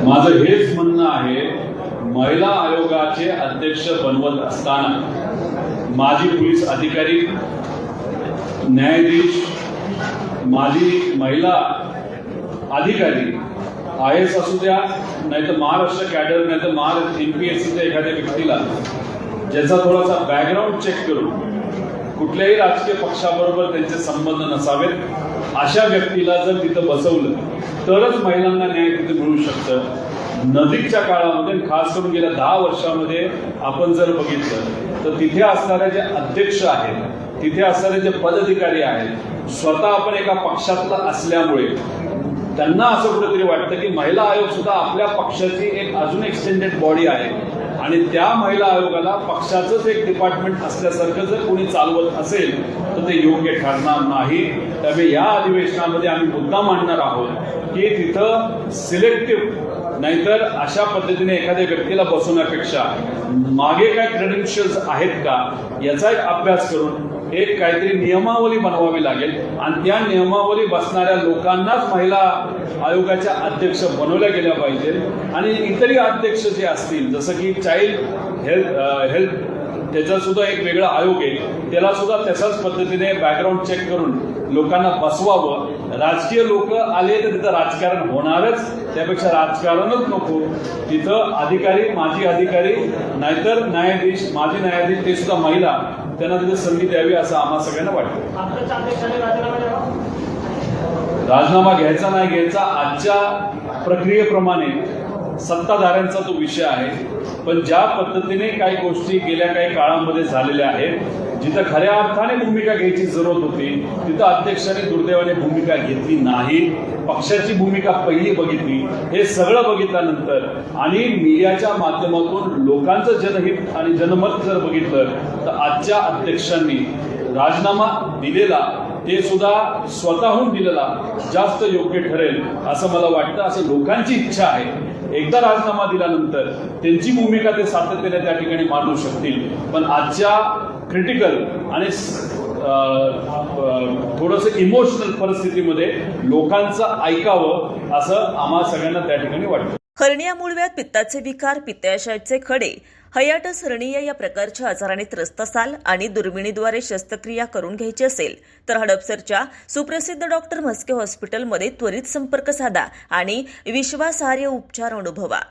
माझं हेच म्हणणं आहे, महिला आयोगाचे अध्यक्ष बनवत असताना माजी पोलीस अधिकारी, न्यायाधीश, माजी महिला अधिकारी, IAS असू द्या, नाहीतर महाराष्ट्र कॅडर, नाहीतर महाराष्ट्र MPSCच्या एखाद्या व्यक्तीला ज्याचा थोडासा बॅकग्राऊंड चेक करून कुठल्याही राजकीय पक्षाबरोबर त्यांचे संबंध नसावेत अशा व्यक्तीला जर तिथं बसवलं तरच महिलांना न्याय तिथे मिळू शकतं. नजीकच्या काळामध्ये, खास करून गेल्या 10 वर्षामध्ये आपण जर बघितलं तर तिथे असणारे जे अध्यक्ष आहेत, तिथे असणारे जे पदाधिकारी आहेत, स्वतः आपण एका पक्षातला असल्यामुळे त्यांना असं कुठेतरी वाटतं की महिला आयोग सुद्धा आपल्या पक्षाची एक अजून एक्सटेंडेड बॉडी आहे आणि त्या महिला आयोगाला पक्षाचंच एक डिपार्टमेंट असल्यासारखं जर कोणी चालवत असेल तर ते योग्य ठरणार नाही. त्यामुळे या अधिवेशनामध्ये आम्ही मुद्दा मांडणार आहोत की तिथं सिलेक्टिव्ह, नाहीतर अशा पद्धतीने एखाद्या व्यक्तीला बसवण्यापेक्षा मागे काय क्रेडेन्शियल्स आहेत का याचा एक अभ्यास करून एक काहीतरी नियमावली बनवावी लागेल आणि त्या नियमावली बसणाऱ्या लोकांनाच महिला आयोगाच्या अध्यक्ष बनवल्या गेल्या पाहिजेत. आणि इतरही अध्यक्ष जे असतील, जसं की चाइल्ड हेल्थ त्याचा सुद्धा एक वेगळा आयोग आहे, त्याला सुद्धा तशाच पद्धतीने बॅकग्राऊंड चेक करून लोकांना बसवावं. राजकीय लोक आले तर तिथं राजकारण होणारच, त्यापेक्षा राजकारणच नको. तिथं अधिकारी, माजी अधिकारी, नाहीतर न्यायाधीश, माजी न्यायाधीश ते सुद्धा महिला, त्यांना तिथे संधी द्यावी असं आम्हा सगळ्यांना वाटतं. राजीनामा घ्यायचा नाही घ्यायचा आजच्या प्रक्रियेप्रमाणे सत्ताधाऱ्यांचा तो विषय आहे. पण ज्या पद्धतीने काही गोष्टी गेल्या काही काळामध्ये झालेल्या आहेत, जिथं खऱ्या अर्थाने भूमिका घ्यायची जरूरत होती तिथं अध्यक्षांनी दुर्दैवाने भूमिका घेतली नाही. पक्षाची भूमिका पहिली बघितली. हे सगळं बघितल्यानंतर आणि मीडियाच्या माध्यमातून लोकांचं जनहित आणि जनमत जर बघितलं तर आजच्या अध्यक्षांनी राजीनामा दिलेला, ते सुद्धा स्वतःहून दिलेला जास्त योग्य ठरेल असं मला वाटतं. असं लोकांची इच्छा आहे. एकदा राजीनामा दिल्यानंतर त्यांची भूमिका ते सातत्याने त्या ठिकाणी मांडू शकतील. पण आजच्या क्रिटिकल आणि थोडंसं इमोशनल परिस्थितीमध्ये लोकांचं ऐकावं असं आम्हा सगळ्यांना त्या ठिकाणी वाटतं. हर्निया, मूळव्याध, पित्ताचे विकार, पित्ताशयाचे खडे, हायटिस हर्निया या प्रकारच्या आजाराने त्रस्त असाल आणि दुर्बिणीद्वारे शस्त्रक्रिया करून घ्यायची असेल तर हडपसरच्या सुप्रसिद्ध डॉक्टर म्हस्के हॉस्पिटलमध्ये त्वरित संपर्क साधा आणि विश्वासार्ह उपचार अनुभवा.